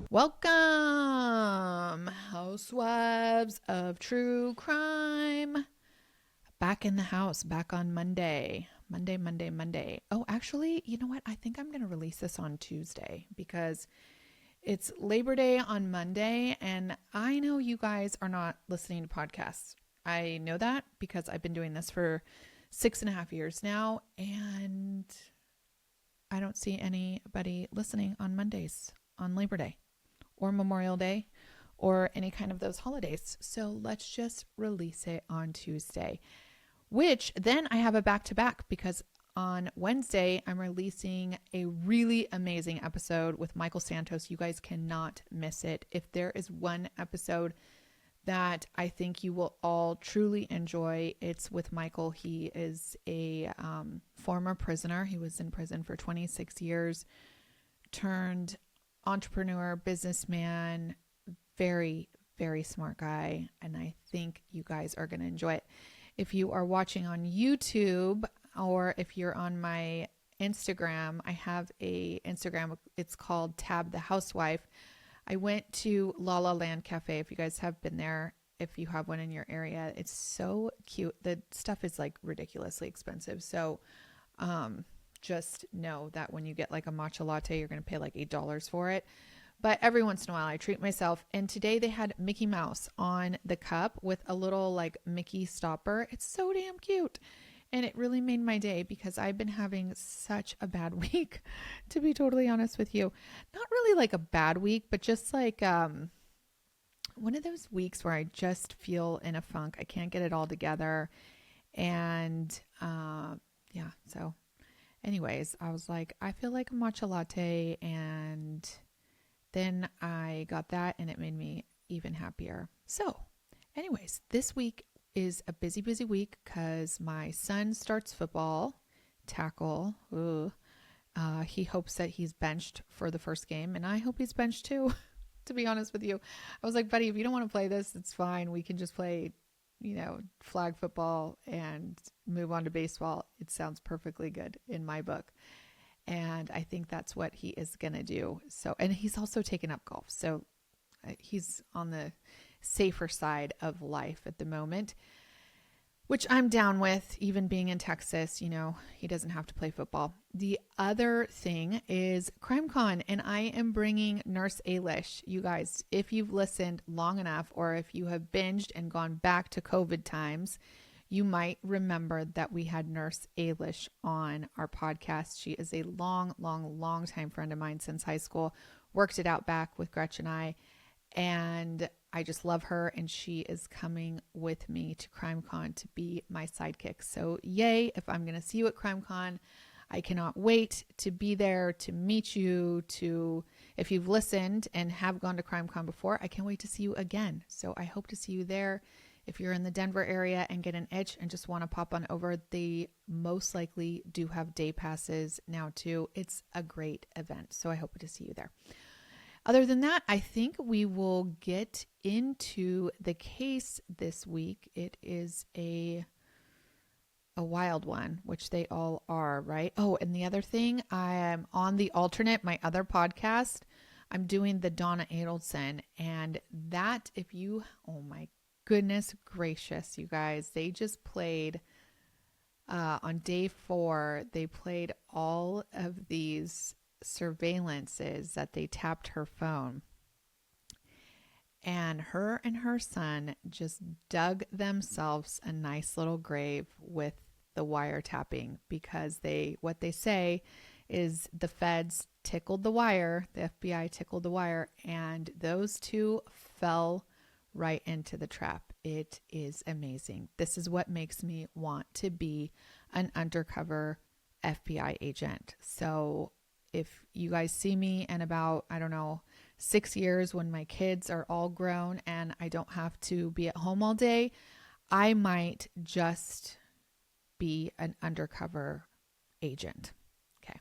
Welcome, Housewives of True Crime. Back in the house, back on Monday. Monday. Oh, actually, you know what? I think I'm going to release this on Tuesday because it's Labor Day on Monday, and I know you guys are not listening to podcasts. I know that because I've been doing this for 6.5 years now, and I don't see anybody listening on Mondays on Labor Day or Memorial Day or any kind of those holidays. So let's just release it on Tuesday, which then I have a back-to-back because on Wednesday, I'm releasing a really amazing episode with Michael Santos. You guys cannot miss it. If there is one episode that I think you will all truly enjoy, it's with Michael. He is a former prisoner. He was in prison for 26 years, turned entrepreneur, businessman, very, very smart guy. And I think you guys are going to enjoy it. If you are watching on YouTube or if you're on my Instagram, I have a Instagram. It's called Tab the Housewife. I went to La La Land Cafe. If you guys have been there, if you have one in your area, it's so cute. The stuff is like ridiculously expensive. So, just know that when you get like a matcha latte, you're going to pay like $8 for it. But every once in a while I treat myself. And today they had Mickey Mouse on the cup with a little like Mickey stopper. It's so damn cute. And it really made my day because I've been having such a bad week, to be totally honest with you. Not really like a bad week, but just like one of those weeks where I just feel in a funk. I can't get it all together. And yeah, so anyways, I was like, I feel like a matcha latte, and then I got that and it made me even happier. So anyways, this week is a busy week because my son starts football, tackle. He hopes that he's benched for the first game, and I hope he's benched too, to be honest with you. I was like, buddy, if you don't want to play this, it's fine. We can just play, flag football and move on to baseball. It sounds perfectly good in my book. And I think that's what he is going to do. So, and he's also taken up golf. So he's on the safer side of life at the moment, which I'm down with. Even being in Texas, he doesn't have to play football. The other thing is CrimeCon, and I am bringing Nurse Ailish. You guys, if you've listened long enough, or if you have binged and gone back to COVID times, you might remember that we had Nurse Ailish on our podcast. She is a long time friend of mine since high school. Worked it out back with Gretchen and I. And I just love her, and she is coming with me to CrimeCon to be my sidekick. So yay, if I'm going to see you at CrimeCon, I cannot wait to be there, to meet you, if you've listened and have gone to CrimeCon before, I can't wait to see you again. So I hope to see you there. If you're in the Denver area and get an itch and just want to pop on over, they most likely do have day passes now too. It's a great event. So I hope to see you there. Other than that, I think we will get into the case this week. It is a wild one, which they all are, right? Oh, and the other thing, I am on the alternate, my other podcast. I'm doing the Donna Adelson, and that, oh my goodness gracious, you guys, they just played on day 4, they played all of these surveillances that they tapped her phone, and her son just dug themselves a nice little grave with the wiretapping, because what they say is the feds tickled the wire, the FBI tickled the wire, and those two fell right into the trap. It is amazing. This is what makes me want to be an undercover FBI agent. So if you guys see me in about, 6 years, when my kids are all grown and I don't have to be at home all day, I might just be an undercover agent. Okay.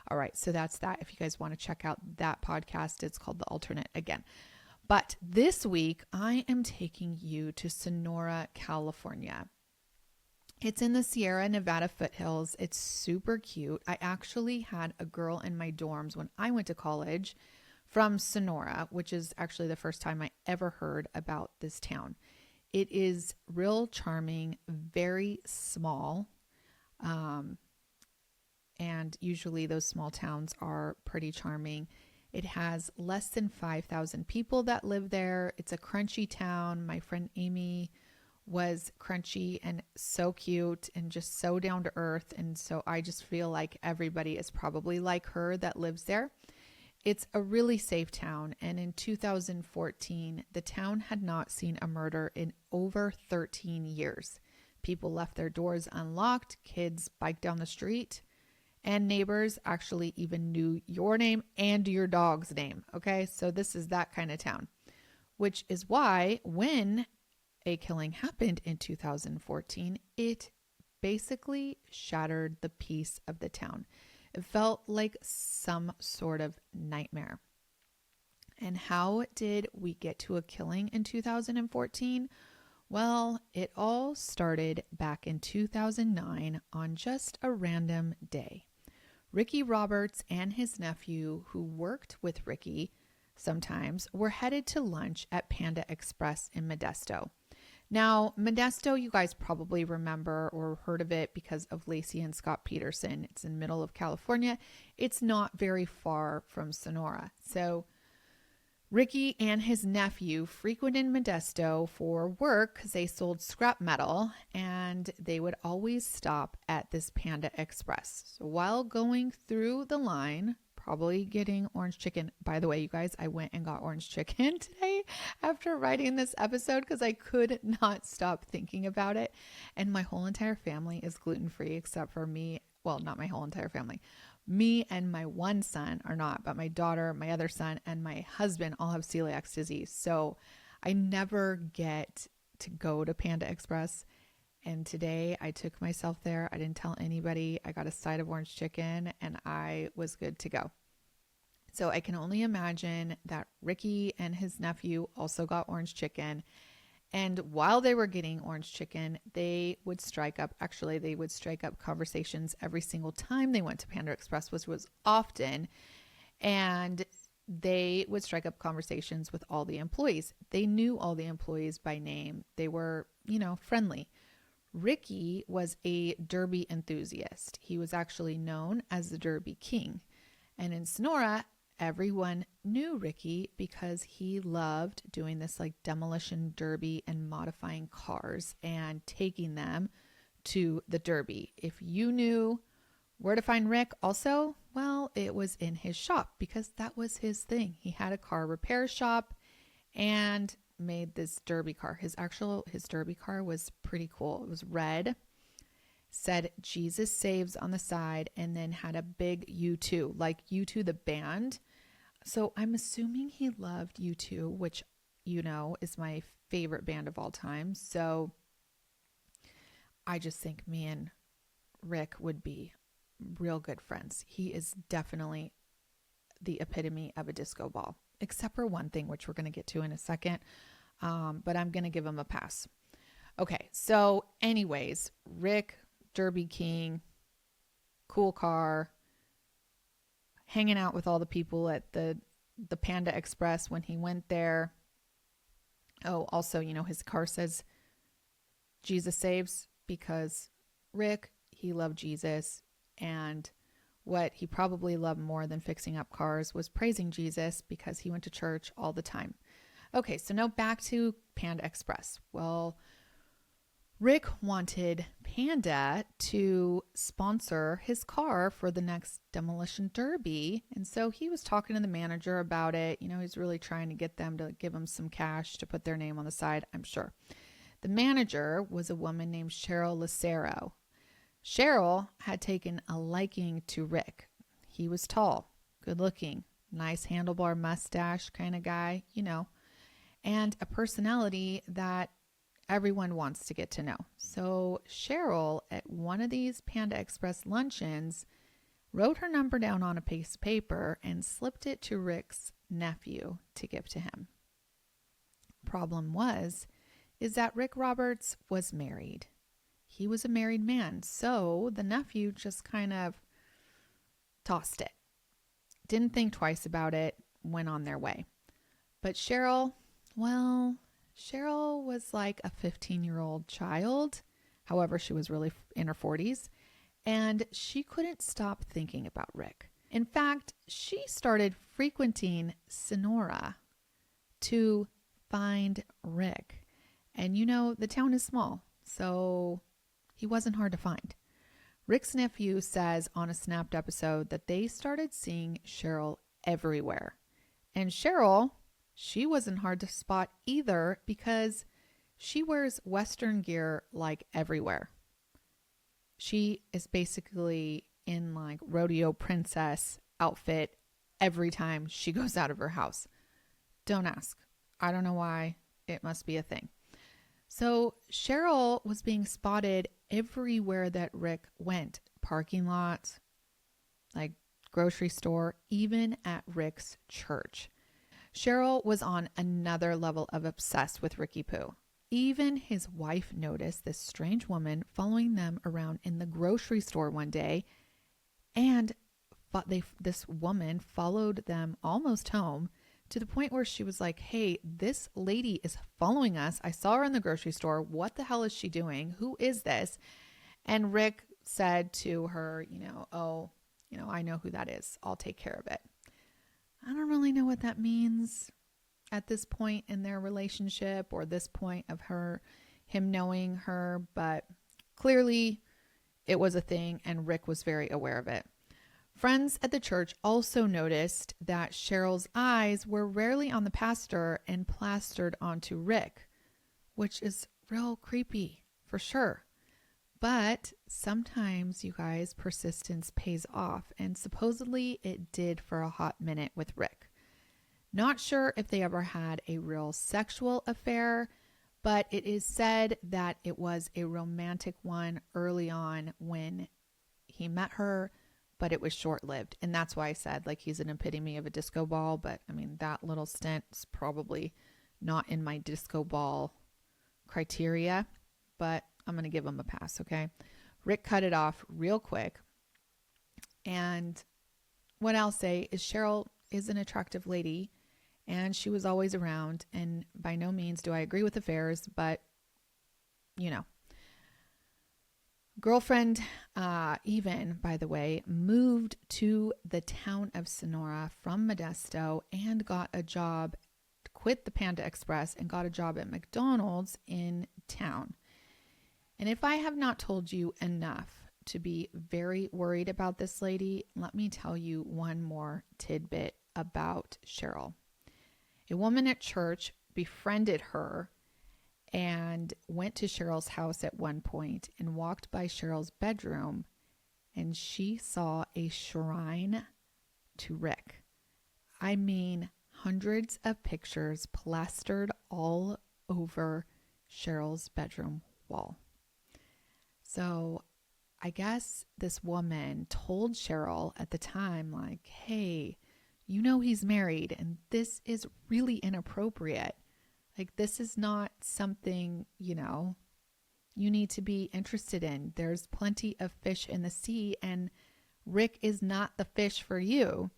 All right. So that's that. If you guys want to check out that podcast, it's called The Alternate again. But this week I am taking you to Sonora, California. It's in the Sierra Nevada foothills. It's super cute. I actually had a girl in my dorms when I went to college from Sonora, which is actually the first time I ever heard about this town. It is real charming, very small. Um, and usually those small towns are pretty charming. It has less than 5,000 people that live there. It's a crunchy town. My friend Amy was crunchy and so cute and just so down to earth. And so I just feel like everybody is probably like her that lives there. It's a really safe town. And in 2014, the town had not seen a murder in over 13 years. People left their doors unlocked, kids biked down the street, and neighbors actually even knew your name and your dog's name. Okay, so this is that kind of town, which is why when a killing happened in 2014, it basically shattered the peace of the town. It felt like some sort of nightmare. And how did we get to a killing in 2014? Well, it all started back in 2009 on just a random day. Ricky Roberts and his nephew, who worked with Ricky sometimes, were headed to lunch at Panda Express in Modesto. Now, Modesto, you guys probably remember or heard of it because of Lacey and Scott Peterson. It's in the middle of California. It's not very far from Sonora. So Ricky and his nephew frequented Modesto for work because they sold scrap metal, and they would always stop at this Panda Express. So while going through the line, probably getting orange chicken. By the way, you guys, I went and got orange chicken today after writing this episode because I could not stop thinking about it. And my whole entire family is gluten-free except for me. Well, not my whole entire family. Me and my one son are not, but my daughter, my other son, and my husband all have celiac disease. So I never get to go to Panda Express. And today I took myself there. I didn't tell anybody. I got a side of orange chicken and I was good to go. So I can only imagine that Ricky and his nephew also got orange chicken. And while they were getting orange chicken, they would strike up conversations every single time they went to Panda Express, which was often. And they would strike up conversations with all the employees. They knew all the employees by name. They were, friendly. Ricky was a derby enthusiast. He was actually known as the Derby King. And in Sonora, everyone knew Ricky because he loved doing this like demolition derby and modifying cars and taking them to the derby. If you knew where to find Rick also, well, it was in his shop because that was his thing. He had a car repair shop and made this derby car. His derby car was pretty cool. It was red, said Jesus Saves on the side, and then had a big U2, like U2 the band. So I'm assuming he loved U2, which is my favorite band of all time. So I just think me and Rick would be real good friends. He is definitely the epitome of a disco ball, except for one thing, which we're going to get to in a second. But I'm going to give him a pass. Okay. So anyways, Rick, Derby King, cool car, hanging out with all the people at the Panda Express when he went there. Oh, also, his car says Jesus Saves because Rick, he loved Jesus, and what he probably loved more than fixing up cars was praising Jesus because he went to church all the time. Okay, so now back to Panda Express. Well, Rick wanted Panda to sponsor his car for the next demolition derby. And so he was talking to the manager about it. He's really trying to get them to give him some cash to put their name on the side, I'm sure. The manager was a woman named Cheryl Lacerro. Cheryl had taken a liking to Rick. He was tall, good looking, nice handlebar mustache kind of guy, and a personality that everyone wants to get to know. So Cheryl, at one of these Panda Express luncheons, wrote her number down on a piece of paper and slipped it to Rick's nephew to give to him. Problem is that Rick Roberts was married. He was a married man, so the nephew just kind of tossed it. Didn't think twice about it, went on their way. But Cheryl, well, Cheryl was like a 15-year-old child. However, she was really in her 40s, and she couldn't stop thinking about Rick. In fact, she started frequenting Sonora to find Rick. And you know, the town is small, so he wasn't hard to find. Rick's nephew says on a Snapped episode that they started seeing Cheryl everywhere. And Cheryl, she wasn't hard to spot either because she wears Western gear like everywhere. She is basically in like rodeo princess outfit every time she goes out of her house. Don't ask. I don't know why. It must be a thing. So Cheryl was being spotted everywhere that Rick went. Parking lots, like grocery store, even at Rick's church. Cheryl was on another level of obsessed with Ricky Poo. Even his wife noticed this strange woman following them around in the grocery store one day, and this woman followed them almost home to the point where she was like, hey, this lady is following us. I saw her in the grocery store. What the hell is she doing? Who is this? And Rick said to her, I know who that is. I'll take care of it. I don't really know what that means at this point in their relationship or this point of him knowing her, but clearly it was a thing and Rick was very aware of it. Friends at the church also noticed that Cheryl's eyes were rarely on the pastor and plastered onto Rick, which is real creepy for sure. But sometimes, you guys, persistence pays off, and supposedly it did for a hot minute with Rick. Not sure if they ever had a real sexual affair, but it is said that it was a romantic one early on when he met her, but it was short-lived. And that's why I said, like, he's an epitome of a disco ball, but I mean, that little stint is probably not in my disco ball criteria, but I'm going to give him a pass, okay? Rick cut it off real quick. And what I'll say is Cheryl is an attractive lady, and she was always around. And by no means do I agree with affairs, but, Girlfriend, even, by the way, moved to the town of Sonora from Modesto and got a job, quit the Panda Express and got a job at McDonald's in town. And if I have not told you enough to be very worried about this lady, let me tell you one more tidbit about Cheryl. A woman at church befriended her and went to Cheryl's house at one point and walked by Cheryl's bedroom, and she saw a shrine to Rick. I mean, hundreds of pictures plastered all over Cheryl's bedroom wall. So I guess this woman told Cheryl at the time, like, hey, he's married and this is really inappropriate. Like, this is not something, you need to be interested in. There's plenty of fish in the sea, and Rick is not the fish for you.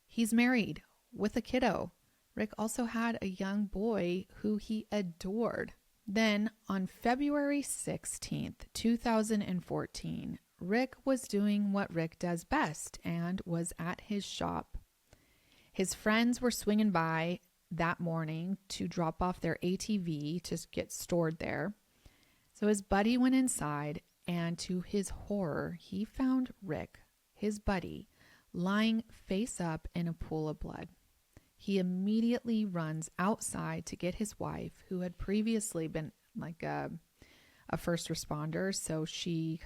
He's married with a kiddo. Rick also had a young boy who he adored. Then on February 16th, 2014, Rick was doing what Rick does best and was at his shop. His friends were swinging by that morning to drop off their ATV to get stored there. So his buddy went inside, and to his horror, he found Rick, his buddy, lying face up in a pool of blood. He immediately runs outside to get his wife, who had previously been like a first responder. So he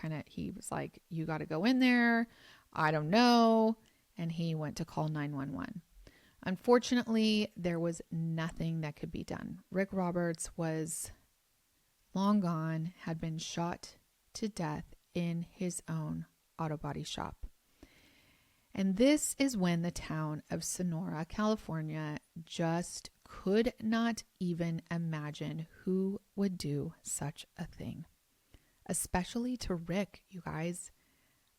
was like, you got to go in there. I don't know. And he went to call 911. Unfortunately, there was nothing that could be done. Rick Roberts was long gone, had been shot to death in his own auto body shop. And this is when the town of Sonora, California, just could not even imagine who would do such a thing. Especially to Rick, you guys.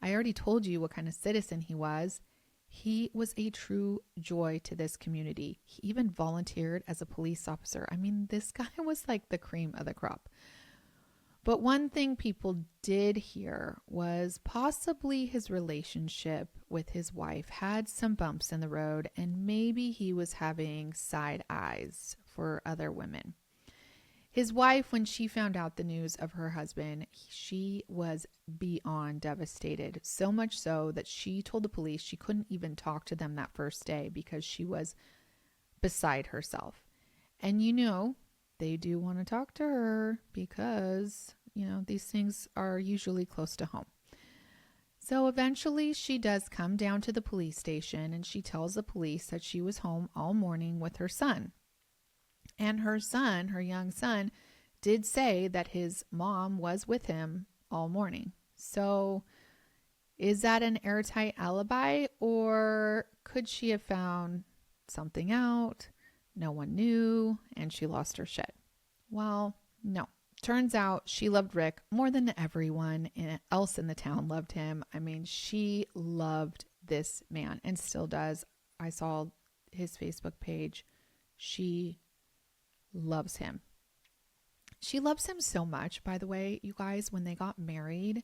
I already told you what kind of citizen he was. He was a true joy to this community. He even volunteered as a police officer. I mean, this guy was like the cream of the crop. But one thing people did hear was possibly his relationship with his wife had some bumps in the road, and maybe he was having side eyes for other women. His wife, when she found out the news of her husband, she was beyond devastated. So much so that she told the police she couldn't even talk to them that first day because she was beside herself. And they do want to talk to her because, these things are usually close to home. So eventually she does come down to the police station and she tells the police that she was home all morning with her son. And her son, her young son, did say that his mom was with him all morning. So is that an airtight alibi, or could she have found something out? No one knew and she lost her shit. Well, no. Turns out she loved Rick more than everyone else in the town loved him. I mean, she loved this man and still does. I saw his Facebook page. She loves him. She loves him so much, by the way, you guys, when they got married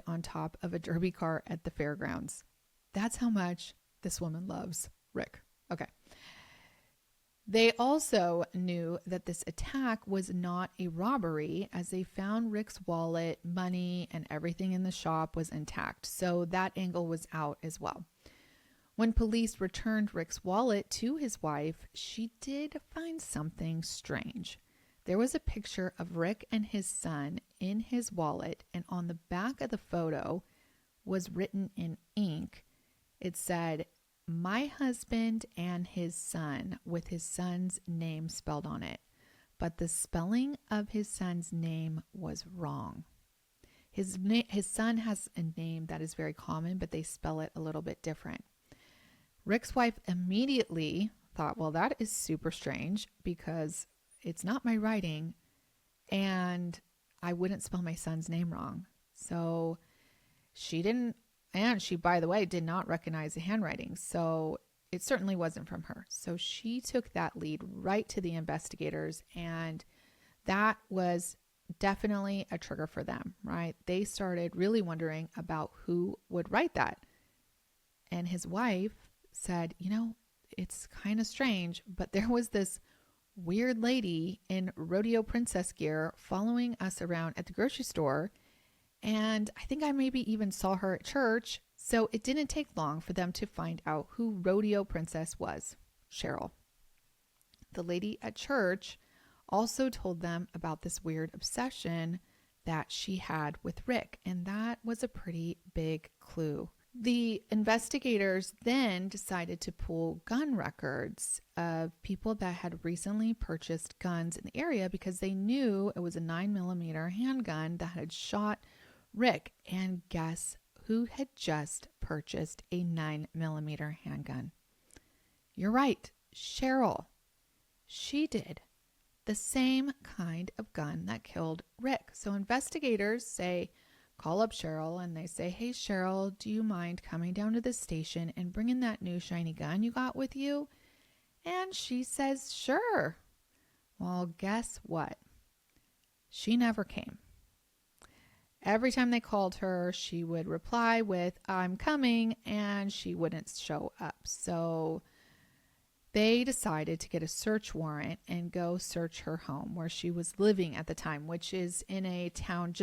on top of a derby car at the fairgrounds. That's how much this woman loves Rick. Okay. They also knew that this attack was not a robbery, as they found Rick's wallet, money, and everything in the shop was intact. So that angle was out as well. When police returned Rick's wallet to his wife, she did find something strange. There was a picture of Rick and his son in his wallet, and on the back of the photo was written in ink. It said, "My husband and his son," with his son's name spelled on it. But the spelling of his son's name was wrong. His son has a name that is very common, but they spell it a little bit different. Rick's wife immediately thought, well, that is super strange because it's not my writing and I wouldn't spell my son's name wrong. So she didn't, and she, by the way, did not recognize the handwriting. So it certainly wasn't from her. So she took that lead right to the investigators, and that was definitely a trigger for them, right? They started really wondering about who would write that. And his wife said, it's kind of strange, but there was this weird lady in rodeo princess gear following us around at the grocery store. And I think I maybe even saw her at church. So it didn't take long for them to find out who rodeo princess was. Cheryl. The lady at church also told them about this weird obsession that she had with Rick. And that was a pretty big clue. The investigators then decided to pull gun records of people that had recently purchased guns in the area because they knew it was a 9mm handgun that had shot Rick. And guess who had just purchased a 9mm handgun? You're right, Cheryl. She did the same kind of gun that killed Rick. So investigators call up Cheryl and they say, "Hey, Cheryl, do you mind coming down to the station and bringing that new shiny gun you got with you?" And she says, "Sure." Well, guess what? She never came. Every time they called her, she would reply with, "I'm coming," and she wouldn't show up. So they decided to get a search warrant and go search her home where she was living at the time, which is in a town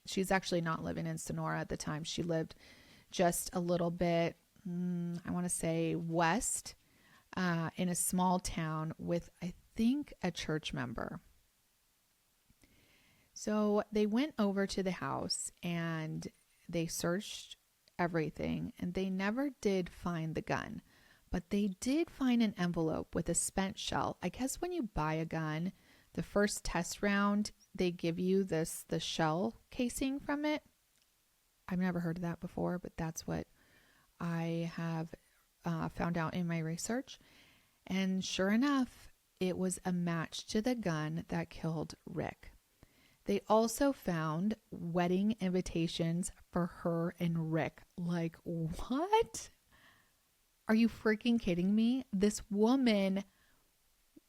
she's actually not living in Sonora at the time. She lived just a little bit, I want to say west, in a small town with, I think, a church member. So they went over to the house and they searched everything, and they never did find the gun. But they did find an envelope with a spent shell. I guess when you buy a gun, the first test round, they give you the shell casing from it. I've never heard of that before, but that's what I have found out in my research. And sure enough, it was a match to the gun that killed Rick. They also found wedding invitations for her and Rick. Like, what? Are you freaking kidding me? This woman,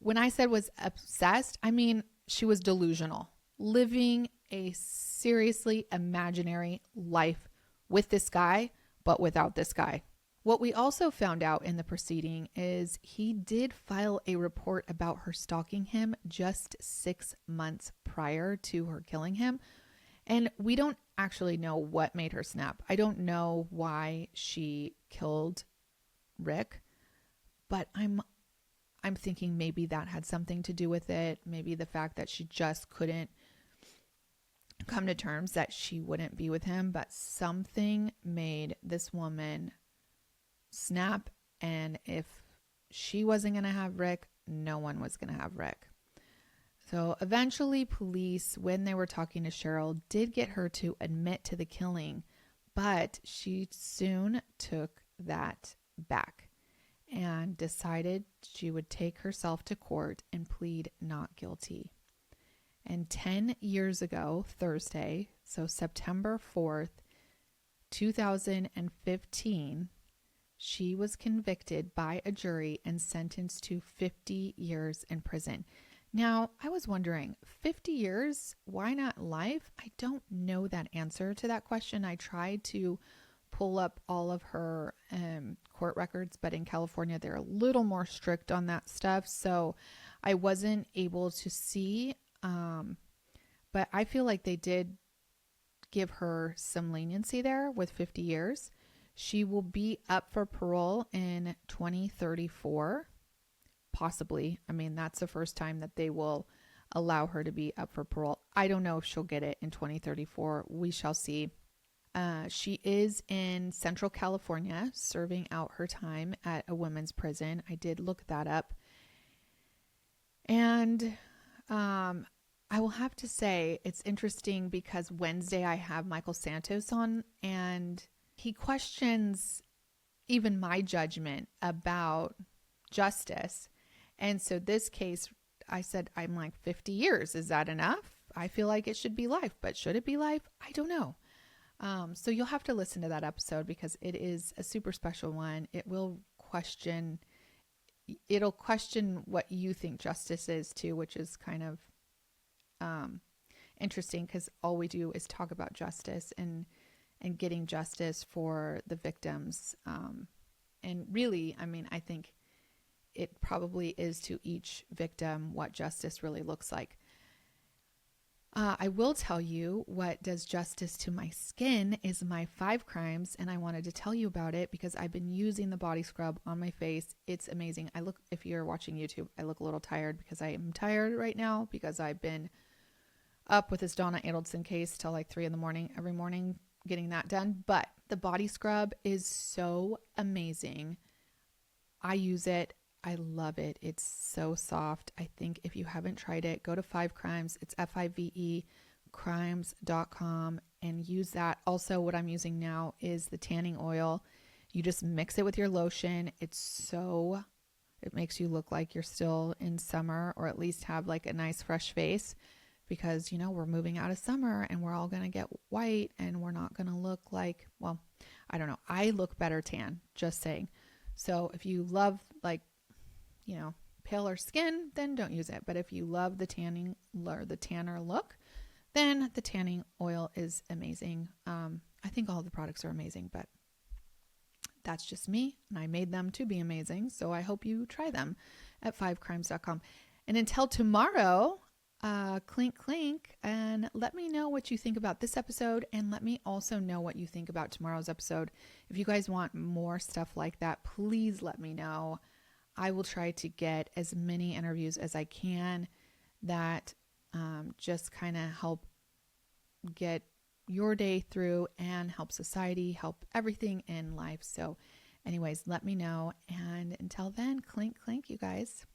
when I said was obsessed, I mean, she was delusional, living a seriously imaginary life with this guy, but without this guy. What we also found out in the proceeding is he did file a report about her stalking him just 6 months prior to her killing him. And we don't actually know what made her snap. I don't know why she killed Rick, but I'm thinking maybe that had something to do with it. Maybe the fact that she just couldn't come to terms that she wouldn't be with him, but something made this woman snap. And if she wasn't going to have Rick, no one was going to have Rick. So eventually police, when they were talking to Cheryl, did get her to admit to the killing, but she soon took that back and decided she would take herself to court and plead not guilty. And 10 years ago, Thursday, so September 4th, 2015, she was convicted by a jury and sentenced to 50 years in prison. Now, I was wondering, 50 years, why not life? I don't know that answer to that question. I tried to pull up all of her court records, but in California, they're a little more strict on that stuff. So I wasn't able to see, but I feel like they did give her some leniency there with 50 years. She will be up for parole in 2034, possibly. I mean, that's the first time that they will allow her to be up for parole. I don't know if she'll get it in 2034. We shall see. She is in Central California serving out her time at a women's prison. I did look that up. And I will have to say it's interesting because Wednesday I have Michael Santos on, and he questions even my judgment about justice. And so this case, I said, I'm like 50 years. Is that enough? I feel like it should be life, but should it be life? I don't know. So you'll have to listen to that episode because it is a super special one. It'll question what you think justice is too, which is kind of interesting because all we do is talk about justice and getting justice for the victims. And really, I mean, I think it probably is to each victim what justice really looks like. I will tell you what does justice to my skin is my 5 crimes, and I wanted to tell you about it because I've been using the body scrub on my face. It's amazing. If you're watching YouTube, I look a little tired because I am tired right now because I've been up with this Donna Adelson case till like 3 a.m. every morning getting that done. But the body scrub is so amazing. I use it. I love it. It's so soft. I think if you haven't tried it, go to 5 Crimes. It's FIVE crimes.com and use that. Also, what I'm using now is the tanning oil. You just mix it with your lotion. It makes you look like you're still in summer, or at least have like a nice fresh face, because, you know, we're moving out of summer and we're all going to get white and we're not going to look like, well, I don't know. I look better tan, just saying. So if you love like, you know, paler skin, then don't use it. But if you love the tanning or the tanner look, then the tanning oil is amazing. I think all the products are amazing, but that's just me, and I made them to be amazing. So I hope you try them at 5crimes.com. And until tomorrow, clink clink, and let me know what you think about this episode, and let me also know what you think about tomorrow's episode. If you guys want more stuff like that, please let me know. I will try to get as many interviews as I can that just kind of help get your day through and help society, help everything in life. So anyways, let me know. And until then, clink, clink, you guys.